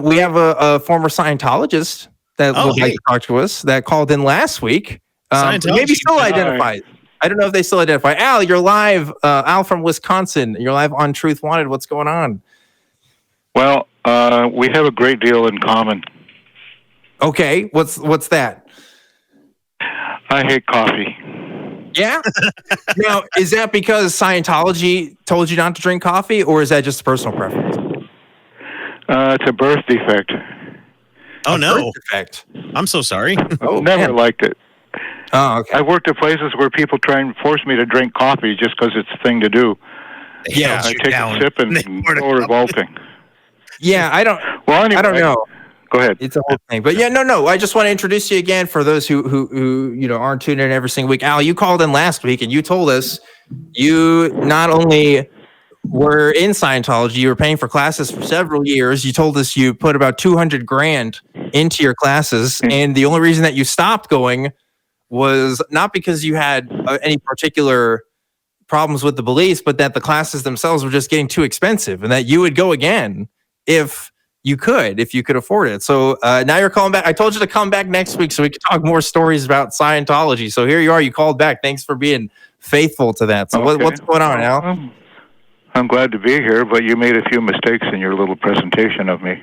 We have a former Scientologist that would like to talk to us that called in last week. Maybe still identifies. I don't know if they still identify. Al, you're live. Al from Wisconsin. You're live on Truth Wanted. What's going on? Well, we have a great deal in common. Okay, what's that? I hate coffee. Yeah? Now, is that because Scientology told you not to drink coffee, or is that just a personal preference? It's a birth defect. Oh, no. Birth defect. I'm so sorry. Never liked it. Oh, okay. I worked at places where people try and force me to drink coffee just because it's a thing to do. Yeah, I take a sip and so revolting. Yeah, I don't. Well, anyway, I don't know. Go ahead. It's a whole thing, but yeah, no. I just want to introduce you again for those who aren't tuning in every single week. Al, you called in last week and you told us you not only were in Scientology, you were paying for classes for several years. You told us you put about $200,000 into your classes, and the only reason that you stopped going was not because you had any particular problems with the beliefs, but that the classes themselves were just getting too expensive, and that you would go again if you could afford it. So now you're calling back. I told you to come back next week so we could talk more stories about Scientology. So here you are. You called back. Thanks for being faithful to that. So okay. what's going on, Al? I'm glad to be here, but you made a few mistakes in your little presentation of me.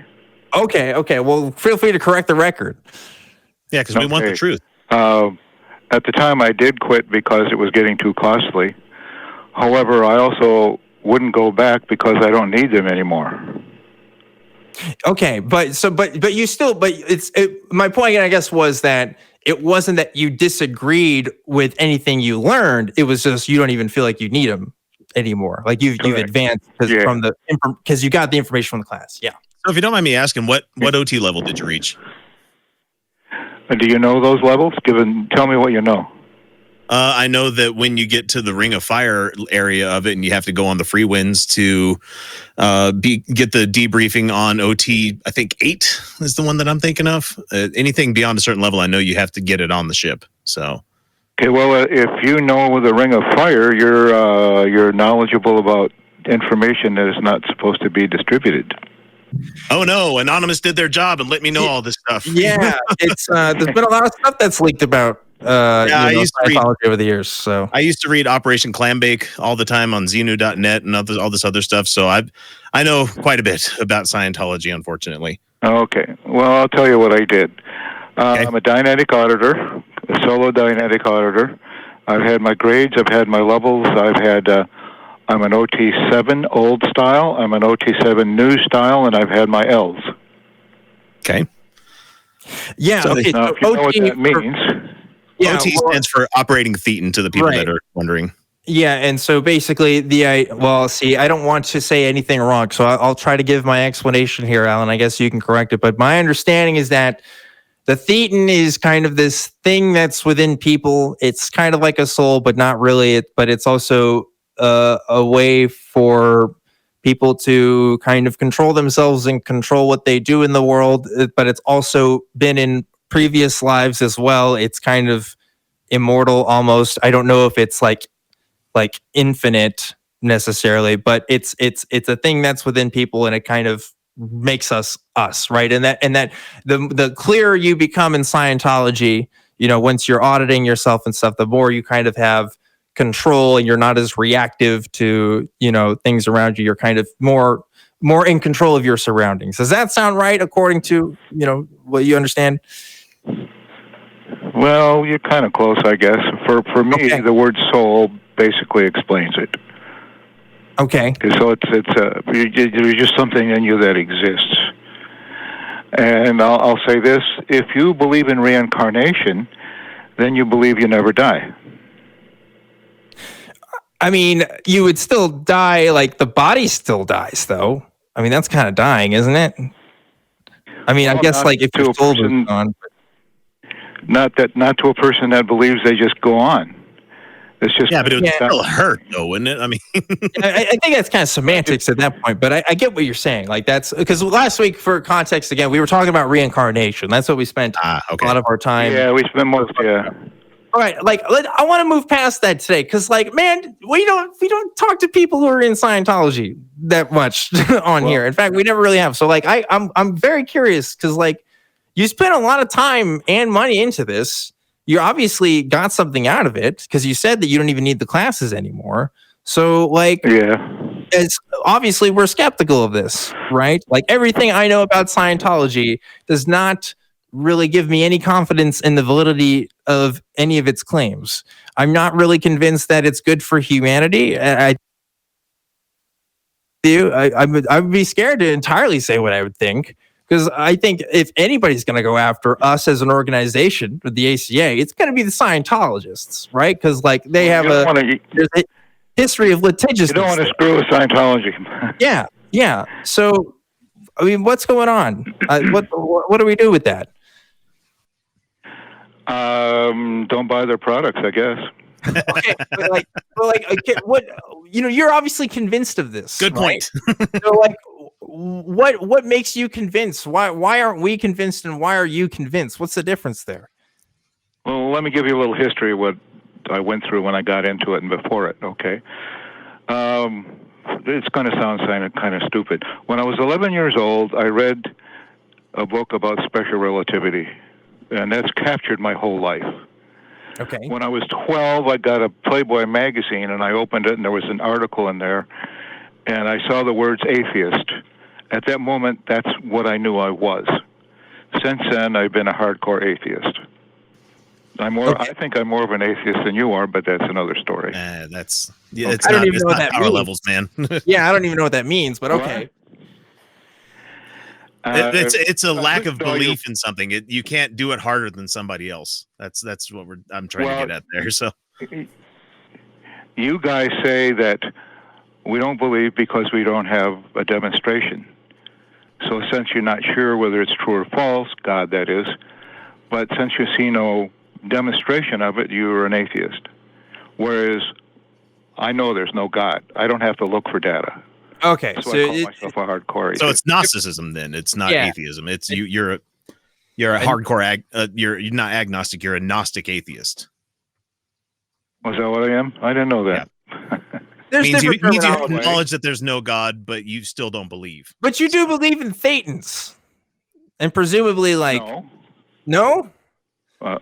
Okay. Well, feel free to correct the record. Yeah, because we want the truth. At the time, I did quit because it was getting too costly. However, I also wouldn't go back because I don't need them anymore. Okay, but my point, I guess, was that it wasn't that you disagreed with anything you learned. It was just you don't even feel like you need them anymore. Like you've advanced because you got the information from the class. Yeah. So if you don't mind me asking, what OT level did you reach? Do you know those levels? Tell me what you know. I know that when you get to the Ring of Fire area of it, and you have to go on the free winds to get the debriefing on OT, I think 8 is the one that I'm thinking of. Anything beyond a certain level, I know you have to get it on the ship. So, okay, well, if you know the Ring of Fire, you're knowledgeable about information that is not supposed to be distributed. Oh no! Anonymous did their job and let me know all this stuff. Yeah, it's there's been a lot of stuff that's leaked about. I used to read over the years. So I used to read Operation Clambake all the time on Xenu.net and all this other stuff. So I know quite a bit about Scientology, unfortunately. Okay, well, I'll tell you what I did. I'm a Dianetic auditor, a solo Dianetic auditor. I've had my grades. I've had my levels. I'm an OT7 old style. I'm an OT7 new style, and I've had my L's. Okay. Yeah. So, okay. now, if you know what that means. Yeah, OT stands for operating thetan to the people that are wondering. Yeah, and so basically I don't want to say anything wrong, so I'll try to give my explanation here, Alan. I guess you can correct it, but my understanding is that the thetan is kind of this thing that's within people. It's kind of like a soul, but not really. But it's also a way for people to kind of control themselves and control what they do in the world. But it's also been in previous lives as well. It's kind of immortal almost. I don't know if it's like infinite necessarily, but it's a thing that's within people, and it kind of makes us, right? And that the clearer you become in Scientology, once you're auditing yourself and stuff, the more you kind of have control, and you're not as reactive to things around you. You're kind of more in control of your surroundings. Does that sound right according to what you understand? Well, you're kind of close, I guess. For me, the word soul basically explains it. Okay. So there's just something in you that exists. And I'll say this: if you believe in reincarnation, then you believe you never die. I mean, you would still die, like the body still dies, though. I mean, that's kind of dying, isn't it? I mean, I guess like if your soul is gone. Not to a person that believes they just go on. It's just but it would still hurt, though, wouldn't it? I mean, I think that's kind of semantics at that point. But I get what you're saying. Like that's because last week, for context, again, we were talking about reincarnation. That's what we spent a lot of our time. Yeah, we spent most. Yeah. All right, like I want to move past that today because, like, man, we don't talk to people who are in Scientology that much on here. In fact, we never really have. So, like, I'm very curious because, like, you spent a lot of time and money into this. You obviously got something out of it because you said that you don't even need the classes anymore. So, like, as obviously we're skeptical of this, right? Like, everything I know about Scientology does not really give me any confidence in the validity of any of its claims. I'm not really convinced that it's good for humanity. I would be scared to entirely say what I would think, because I think if anybody's going to go after us as an organization with the ACA, it's going to be the Scientologists, right? Because, like, they have there's a history of litigiousness. You don't want to screw with Scientology. Yeah. So, I mean, what's going on? What do we do with that? Don't buy their products, I guess. Okay, okay, what, you're obviously convinced of this. Good point. Right? So, like, what makes you convinced? Why aren't we convinced, and why are you convinced? What's the difference there? Well, let me give you a little history of what I went through when I got into it and before it. Okay, it's going to sound kind of stupid. When I was 11 years old, I read a book about special relativity, and that's captured my whole life. Okay. When I was 12, I got a Playboy magazine, and I opened it, and there was an article in there, and I saw the words atheist. At that moment, that's what I knew I was. Since then, I've been a hardcore atheist. I think I'm more of an atheist than you are, but that's another story. It's I don't not, even know what that power means. levels, man. Yeah, I don't even know what that means, but okay. It's a lack of belief in something. You can't do it harder than somebody else. That's what I'm trying to get at there. So you guys say that we don't believe because we don't have a demonstration. So since you're not sure whether it's true or false, God that is, but since you see no demonstration of it, you're an atheist. Whereas I know there's no God. I don't have to look for data. Okay, so I call myself a hardcore atheist. So it's Gnosticism then. It's not atheism. It's you're a hardcore you're not agnostic, you're a Gnostic atheist. Was that what I am? I didn't know that. Yeah. means you acknowledge that there's no God, but you still don't believe. But you do believe in Thetans. And presumably, like, no?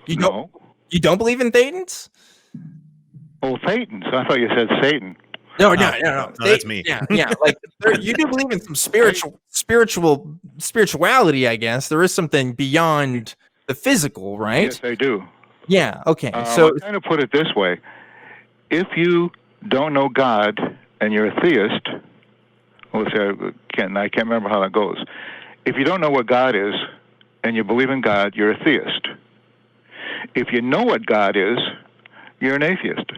You don't believe in Thetans? Oh, Thetans. I thought you said Satan. No, that's me. Yeah. Like, you do believe in some spirituality, I guess. There is something beyond the physical, right? Yes, I do. Yeah. Okay. So I'll kind of put it this way: if you don't know God and you're a theist, let's say I can't remember how that goes. If you don't know what God is and you believe in God, you're a theist. If you know what God is, you're an atheist.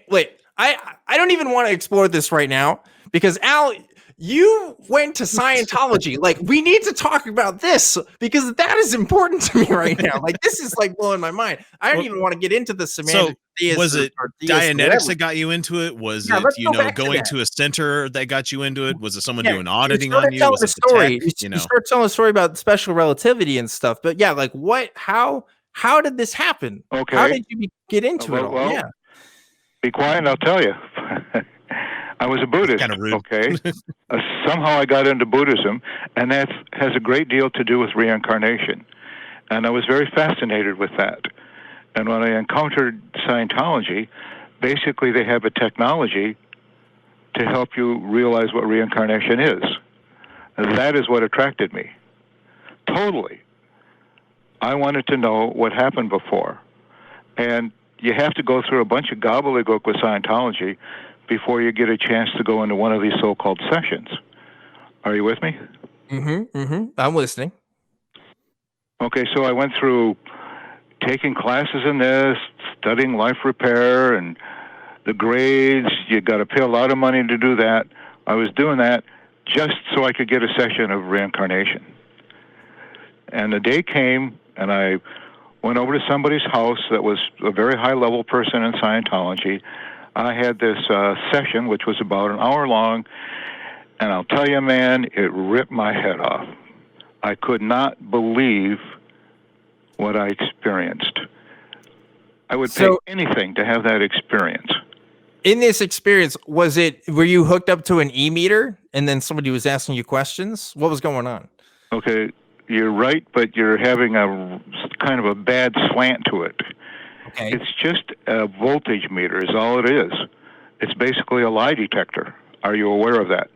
Wait. I don't even want to explore this right now because Al, you went to Scientology. Like, we need to talk about this because that is important to me right now. Like, this is like blowing my mind. I don't even want to get into the semantic. So was it Dianetics that got you into it? Was it going to a center that got you into it? Was it someone doing auditing on you? Was it the story? tech? You start telling a story about special relativity and stuff. But yeah, like what? How did this happen? Okay. How did you get into it all? Well, yeah. Be quiet and I'll tell you. I was a Buddhist. Kind of rude. Okay. Somehow I got into Buddhism, and that has a great deal to do with reincarnation. And I was very fascinated with that. And when I encountered Scientology, basically they have a technology to help you realize what reincarnation is. And that is what attracted me. Totally. I wanted to know what happened before. And you have to go through a bunch of gobbledygook with Scientology before you get a chance to go into one of these so-called sessions. Are you with me? I'm listening. Okay, so I went through taking classes in this, studying life repair, and the grades. You got to pay a lot of money to do that. I was doing that just so I could get a session of reincarnation. And the day came, and I went over to somebody's house that was a very high-level person in Scientology. I had this session, which was about an hour long, and I'll tell you, man, it ripped my head off. I could not believe what I experienced. I would So- pay anything to have that experience. In this experience, were you hooked up to an e-meter and then somebody was asking you questions? What was going on? Okay, you're right, but you're having a kind of a bad slant to it. Okay. It's just a voltage meter is all it is. It's basically a lie detector. Are you aware of that?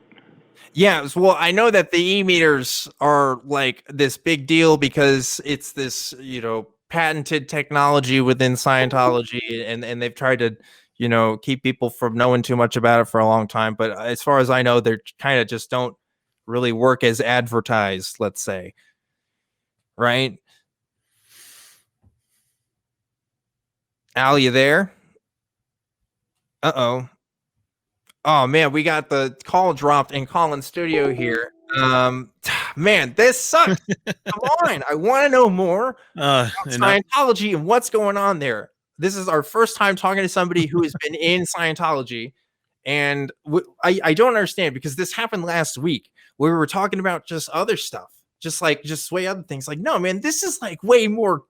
Yeah, well, I know that the e-meters are like this big deal because it's this, patented technology within Scientology, and they've tried to, keep people from knowing too much about it for a long time. But as far as I know, they're kind of just don't really work as advertised, let's say. Right? Al, you there? Uh-oh. Oh man, we got the call dropped in Colin's studio here. Man, this sucks. Come on, I want to know more about Scientology and what's going on there. This is our first time talking to somebody who has been in Scientology, and I don't understand because this happened last week where we were talking about just other stuff, just way other things. Like, no, man, this is like way more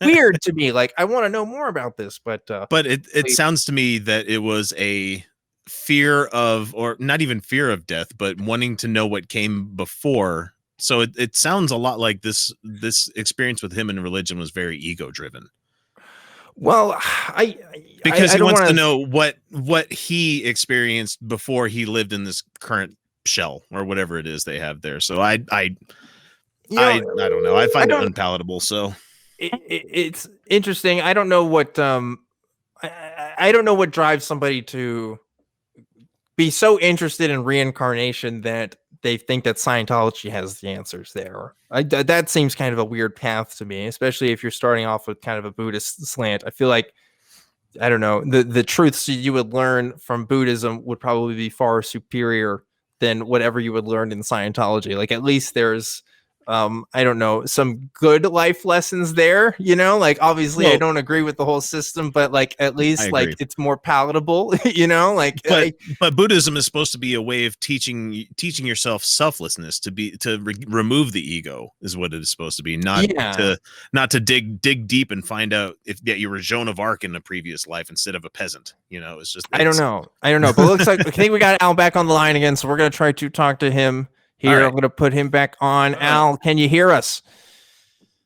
weird to me. Like, I want to know more about this, but it sounds to me that it was a fear of, or not even fear of death, but wanting to know what came before. So it sounds a lot like this experience with him in religion was very ego driven. Well, because he wants to know what he experienced before he lived in this current shell or whatever it is they have there. So I don't know. I find it unpalatable. So it's interesting. I don't know what I don't know what drives somebody to be so interested in reincarnation that they think that Scientology has the answers there. That seems kind of a weird path to me, especially if you're starting off with kind of a Buddhist slant. I feel like, I don't know, the truths you would learn from Buddhism would probably be far superior than whatever you would learn in Scientology. Like, at least there's I don't know, some good life lessons there, like, obviously I don't agree with the whole system, but like, at least like it's more palatable, like, but Buddhism is supposed to be a way of teaching yourself selflessness, to remove the ego is what it is supposed to be, not to dig deep and find out if you were Joan of Arc in a previous life instead of a peasant. It's just, I don't know, but it looks like I think we got Al back on the line again, so we're going to try to talk to him. Here, right. I'm going to put him back on. Al, can you hear us?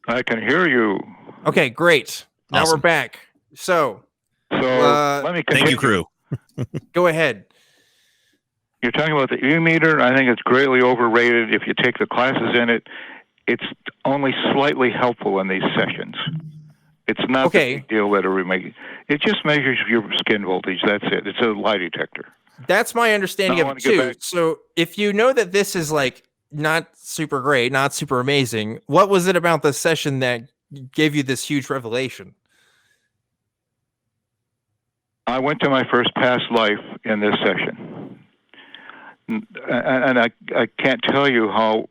I can hear you. Okay, great. Now we're back. So let me continue. Thank you, crew. Go ahead. You're talking about the e-meter. I think it's greatly overrated. If you take the classes in it, it's only slightly helpful in these sessions. It's not the big deal that it just measures your skin voltage. That's it. It's a lie detector. That's my understanding of it too. So if you know that this is like not super great, not super amazing, what was it about the session that gave you this huge revelation? I went to my first past life in this session. And I can't tell you how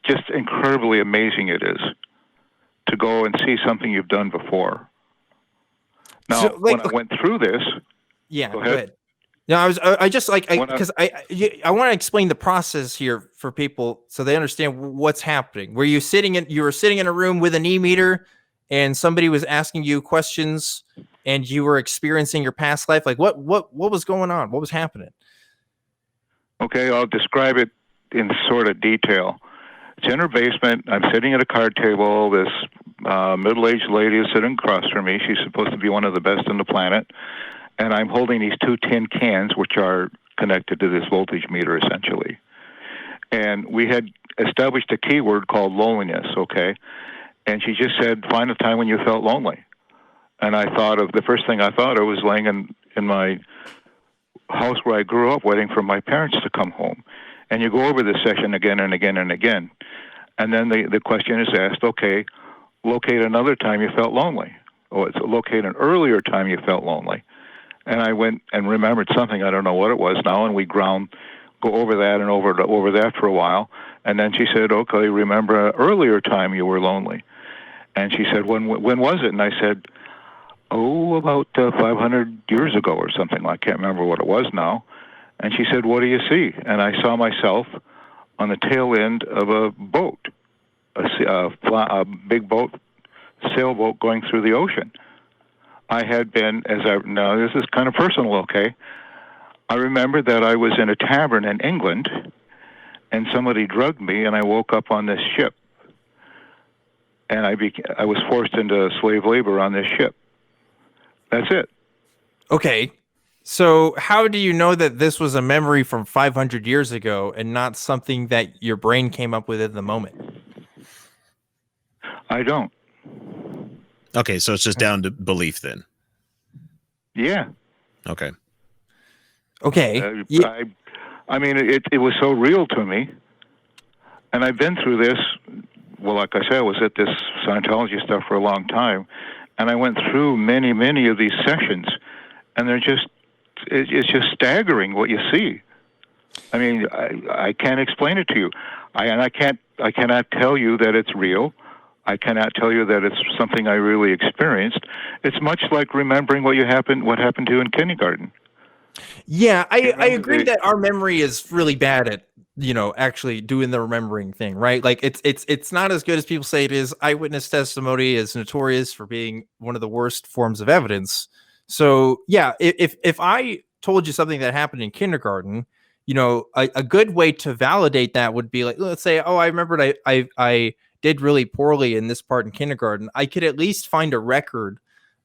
just incredibly amazing it is to go and see something you've done before. Now, when I went through this... Yeah, go ahead. No, I just like, because I want to explain the process here for people so they understand what's happening. You were sitting in a room with an e-meter and somebody was asking you questions and you were experiencing your past life. Like what was going on? What was happening? Okay, I'll describe it in sort of detail. It's in her basement. I'm sitting at a card table. This middle-aged lady is sitting across from me. She's supposed to be one of the best on the planet. And I'm holding these two tin cans, which are connected to this voltage meter, essentially. And we had established a keyword called loneliness, okay? And she just said, find a time when you felt lonely. And the first thing I thought, I was laying in my house where I grew up, waiting for my parents to come home. And you go over this session again and again and again. And then the question is asked, okay, locate another time you felt lonely. It's locate an earlier time you felt lonely. And I went and remembered something, I don't know what it was now, and we go over that and over that for a while. And then she said, okay, remember an earlier time you were lonely. And she said, when was it? And I said, about 500 years ago or something. I can't remember what it was now. And she said, what do you see? And I saw myself on the tail end of a boat, a big boat, sailboat going through the ocean. I had been, now this is kind of personal, okay? I remember that I was in a tavern in England, and somebody drugged me, and I woke up on this ship. And I was forced into slave labor on this ship. That's it. Okay. So how do you know that this was a memory from 500 years ago and not something that your brain came up with at the moment? I don't. Okay, so it's just down to belief then. Yeah. Okay. Okay. I mean, it was so real to me. And I've been through this. Well, like I said, I was at this Scientology stuff for a long time. And I went through many, many of these sessions. And it's just staggering what you see. I mean, I can't explain it to you. I cannot tell you that it's real. I cannot tell you that it's something I really experienced. It's much like remembering what happened to you in kindergarten. Yeah, I agree that our memory is really bad at, actually doing the remembering thing, right? Like it's not as good as people say it is. Eyewitness testimony is notorious for being one of the worst forms of evidence. So yeah, if I told you something that happened in kindergarten, a good way to validate that would be like, let's say, oh, I remembered I did really poorly in this part in kindergarten. I could at least find a record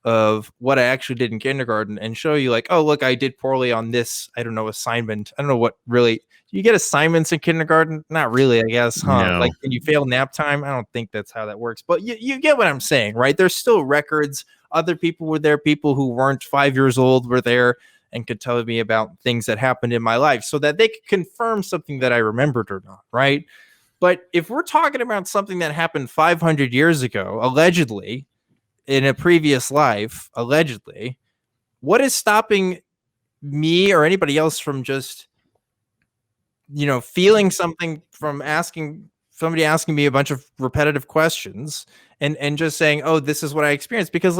of what I actually did in kindergarten and show you like, oh, look, I did poorly on this, I don't know, assignment. I don't know what really, do you get assignments in kindergarten? Not really, I guess, huh? No. Like, can you fail nap time? I don't think that's how that works, but you get what I'm saying, right? There's still records. Other people were there. People who weren't 5 years old were there and could tell me about things that happened in my life so that they could confirm something that I remembered or not, right? But if we're talking about something that happened 500 years ago, allegedly, in a previous life, allegedly, what is stopping me or anybody else from just, feeling something, from somebody asking me a bunch of repetitive questions and just saying, oh, this is what I experienced? Because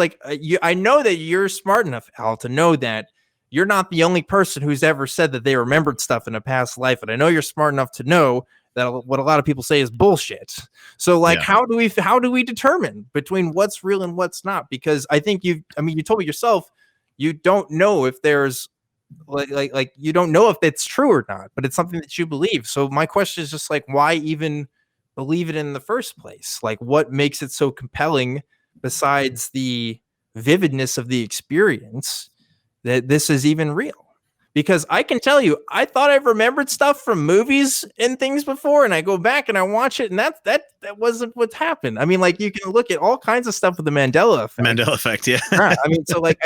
I know that you're smart enough, Al, to know that you're not the only person who's ever said that they remembered stuff in a past life. And I know you're smart enough to know that what a lot of people say is bullshit. So how do we determine between what's real and what's not? Because I think you told me yourself, you don't know if there's you don't know if it's true or not, but it's something that you believe. So my question is just like, why even believe it in the first place? Like, what makes it so compelling besides the vividness of the experience that this is even real? Because I can tell you, I thought I remembered stuff from movies and things before, and I go back and I watch it, and that wasn't what happened. I mean, like, you can look at all kinds of stuff with the Mandela effect. Mandela effect, yeah. I mean, so like,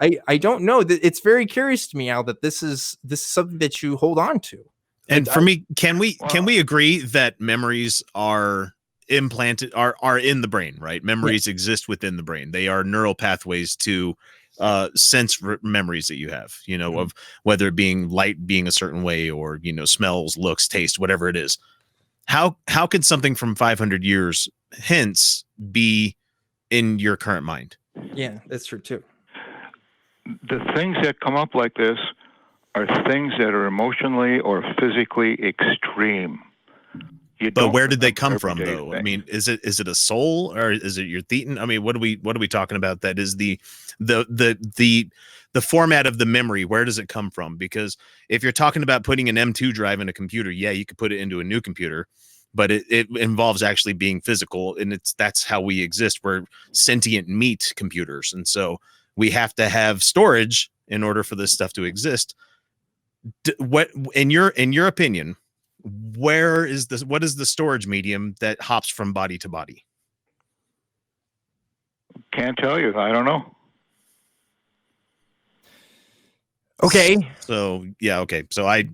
I don't know. That it's very curious to me, Al, that this is something that you hold on to. And for me, can we agree that memories are implanted, are in the brain, right? Memories exist within the brain. They are neural pathways to sense memories that you have, of whether it being light being a certain way or, smells, looks, taste, whatever it is. How could something from 500 years hence be in your current mind? Yeah, that's true too. The things that come up like this are things that are emotionally or physically extreme. But where did they come from, though? I mean, is it a soul, or is it your thetan? I mean, what are we talking about? That is the format of the memory. Where does it come from? Because if you're talking about putting an M2 drive in a computer, yeah, you could put it into a new computer, but it involves actually being physical, and that's how we exist. We're sentient meat computers, and so we have to have storage in order for this stuff to exist. What, in your opinion, what is the storage medium that hops from body to body? Can't tell you. I don't know. Okay. So yeah. Okay. So I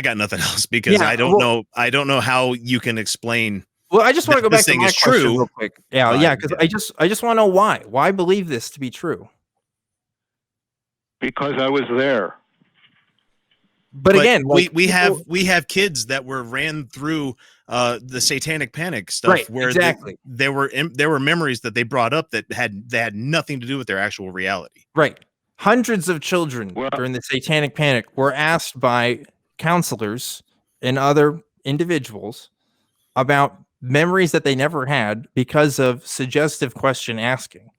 got nothing else, because I don't know how you can explain. Well, I just want to go back to my question true, real quick. Yeah. Because I just want to know why believe this to be true. Because I was there. But again, we have kids that were ran through the satanic panic stuff, right, where exactly. there were memories that they brought up that had nothing to do with their actual reality. Right. Hundreds of children during the satanic panic were asked by counselors and other individuals about memories that they never had because of suggestive question asking.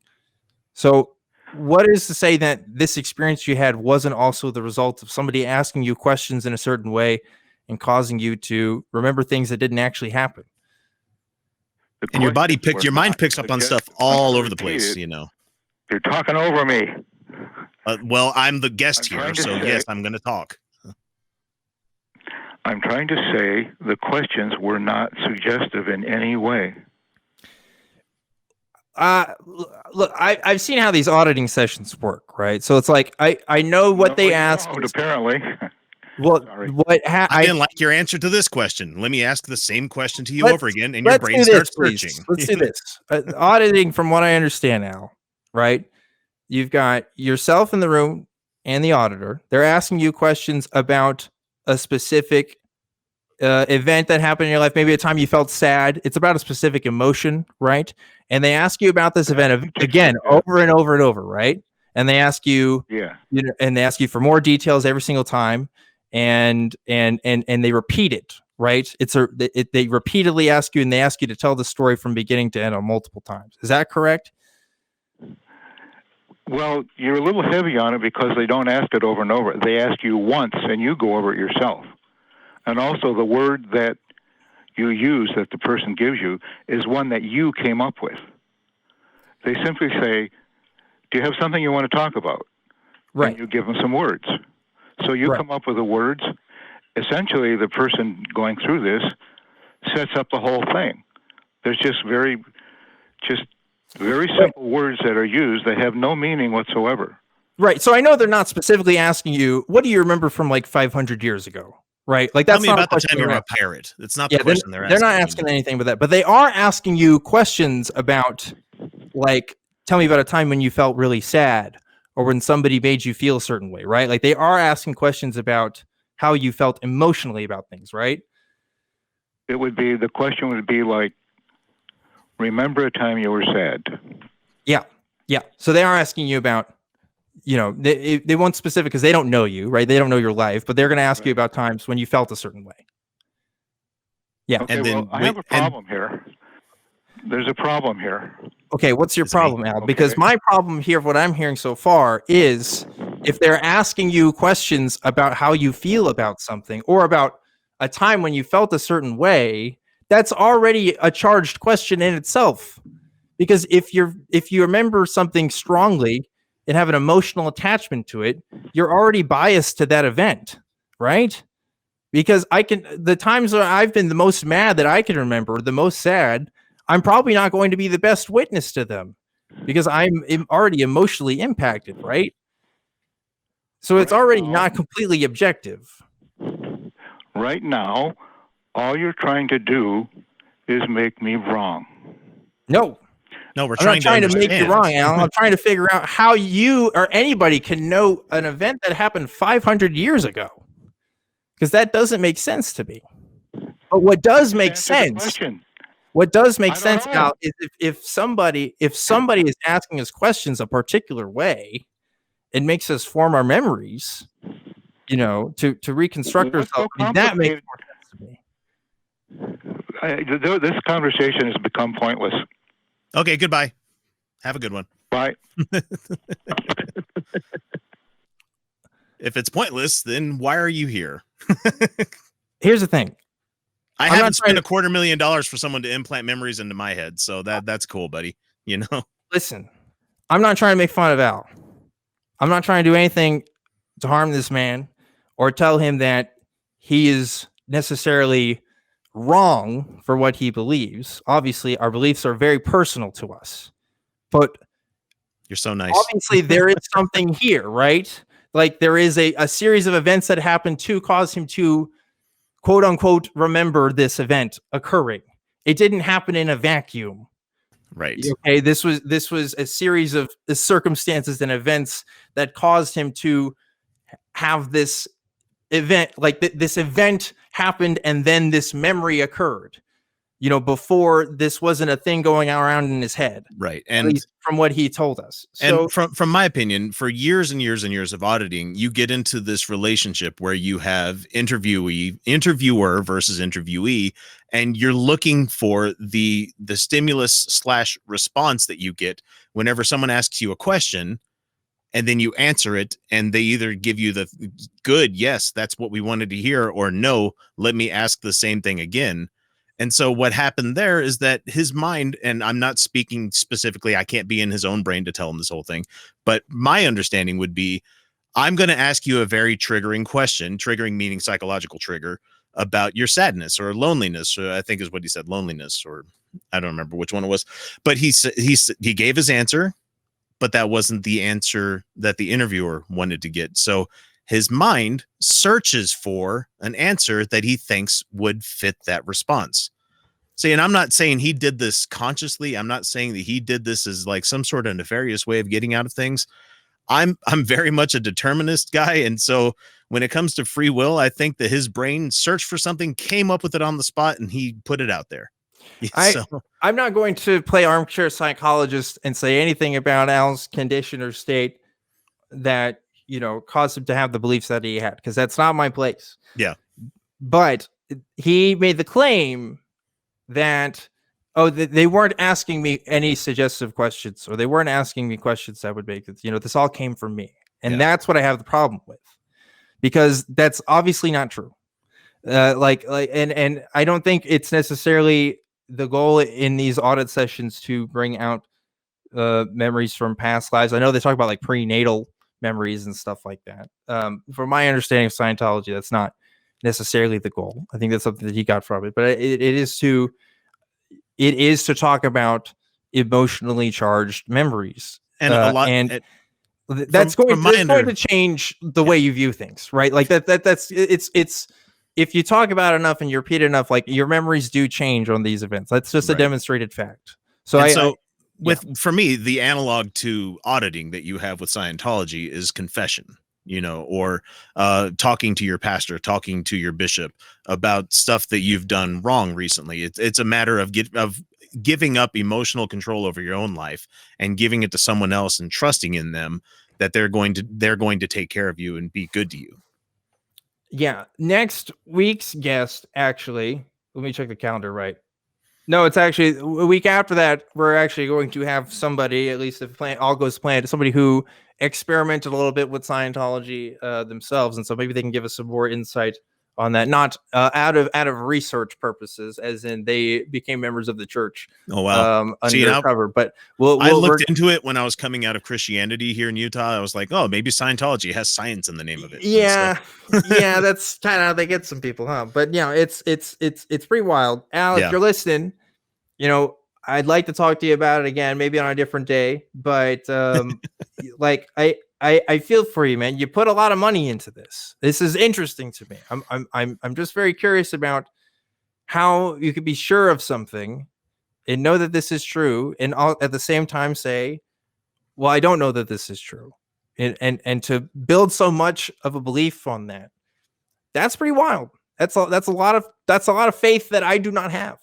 So what is to say that this experience you had wasn't also the result of somebody asking you questions in a certain way and causing you to remember things that didn't actually happen? And your mind picks up on stuff all over the place, you know. You're talking over me. Well, I'm the guest here, so yes, I'm going to talk. I'm trying to say the questions were not suggestive in any way. Look, I've seen how these auditing sessions work, right? So it's like I know what they ask. Apparently. Well, I didn't like your answer to this question. Let me ask the same question to you over again, and your brain starts searching. Let's do this. Auditing, from what I understand now, right? You've got yourself in the room and the auditor. They're asking you questions about a specific event that happened in your life, maybe a time you felt sad. It's about a specific emotion, right? And they ask you about this event again, over and over and over, right? And they ask you, and they ask you for more details every single time, and they repeat it, right? They repeatedly ask you, and they ask you to tell the story from beginning to end on multiple times. Is that correct? Well, you're a little heavy on it because they don't ask it over and over. They ask you once, and you go over it yourself. And also, the word that you use, that the person gives you, is one that you came up with. They simply say, do you have something you want to talk about? Right. And you give them some words. So you come up with the words. Essentially, the person going through this sets up the whole thing. There's just very simple words that are used that have no meaning whatsoever. Right. So I know they're not specifically asking you, what do you remember from like 500 years ago? Right. Like that's Tell me not about the time you were a pirate. It's not the question they're asking. They're not asking anything but that, but they are asking you questions about, like, tell me about a time when you felt really sad or when somebody made you feel a certain way, right? Like they are asking questions about how you felt emotionally about things, right? The question would be like, remember a time you were sad. Yeah. Yeah. So they are asking you about, you know, they want specific because they don't know you, right? They don't know your life, but they're going to ask you about times when you felt a certain way. Yeah. Okay, and then I have a problem here. There's a problem here. Okay, what's your problem, Al? Because my problem here, what I'm hearing so far, is if they're asking you questions about how you feel about something or about a time when you felt a certain way, that's already a charged question in itself. Because if you remember something strongly and have an emotional attachment to it, you're already biased to that event, right? Because the times where I've been the most mad that I can remember, the most sad, I'm probably not going to be the best witness to them because I'm already emotionally impacted, right? So it's already not completely objective. Right now, all you're trying to do is make me wrong. No, we're I'm not trying to make you wrong, Alan. I'm trying to figure out how you or anybody can know an event that happened 500 years ago, because that doesn't make sense to me. But what does make sense, Al, is if somebody is asking us questions a particular way, it makes us form our memories, you know, to reconstruct ourselves. That makes more sense to me. This conversation has become pointless. Okay, goodbye. Have a good one. Bye. If it's pointless, then why are you here? Here's the thing. I haven't spent $250,000 for someone to implant memories into my head, so that's cool, buddy. You know? Listen, I'm not trying to make fun of Al. I'm not trying to do anything to harm this man or tell him that he is necessarily wrong for what he believes. Obviously, our beliefs are very personal to us. But you're so nice. Obviously, there is something here, right? Like there is a series of events that happened to cause him to, quote unquote, remember this event occurring. It didn't happen in a vacuum. Right. Okay. This was a series of circumstances and events that caused him to have this event. Like this event happened, and then this memory occurred. before this wasn't a thing going around in his head, right. at And least from what he told us. So, and from my opinion, for years and years and years of auditing, you get into this relationship where you have interviewer versus interviewee, and you're looking for the stimulus / response that you get whenever someone asks you a question, and then you answer it, and they either give you the good, yes, that's what we wanted to hear, or no, let me ask the same thing again. And so what happened there is that his mind, and I'm not speaking specifically, I can't be in his own brain to tell him this whole thing, but my understanding would be, I'm going to ask you a very triggering question, triggering meaning psychological trigger, about your sadness or loneliness, or I think is what he said, loneliness, or I don't remember which one it was, but he gave his answer, but that wasn't the answer that the interviewer wanted to get. So his mind searches for an answer that he thinks would fit that response. See, and I'm not saying he did this consciously. I'm not saying that he did this as like some sort of nefarious way of getting out of things. I'm very much a determinist guy. And so when it comes to free will, I think that his brain searched for something, came up with it on the spot, and he put it out there. I'm not going to play armchair psychologist and say anything about Al's condition or state that caused him to have the beliefs that he had, because that's not my place. Yeah. But he made the claim that they weren't asking me any suggestive questions, or they weren't asking me questions that would make it, this all came from me. And that's what I have the problem with, because that's obviously not true. And I don't think it's necessarily the goal in these audit sessions to bring out memories from past lives. I know they talk about like prenatal memories and stuff like that. From my understanding of Scientology, that's not necessarily the goal. I think that's something that he got from it, but it is to talk about emotionally charged memories, and a lot, that's going to change the way you view things, right? Like that's if you talk about enough and you repeat enough, like your memories do change on these events. That's just a demonstrated fact. For me, the analog to auditing that you have with Scientology is confession, or talking to your pastor, talking to your bishop about stuff that you've done wrong recently. It's a matter of giving up emotional control over your own life and giving it to someone else and trusting in them that they're going to take care of you and be good to you. Yeah. Next week's guest, actually, let me check the calendar right. No, it's actually a week after that. We're actually going to have somebody, at least if all goes planned, somebody who experimented a little bit with Scientology themselves, and so maybe they can give us some more insight on that. Not out of research purposes, as in they became members of the church. Oh wow! Undercover. But I looked into it when I was coming out of Christianity here in Utah. I was like, oh, maybe Scientology has science in the name of it. Yeah, yeah, that's kind of how they get some people, huh? But it's pretty wild. Al, if you're listening, I'd like to talk to you about it again, maybe on a different day. But like I feel for you, man. You put a lot of money into this. This is interesting to me. I'm just very curious about how you could be sure of something and know that this is true, and at the same time say, well, I don't know that this is true. And to build so much of a belief on that, that's pretty wild. That's a lot of faith that I do not have.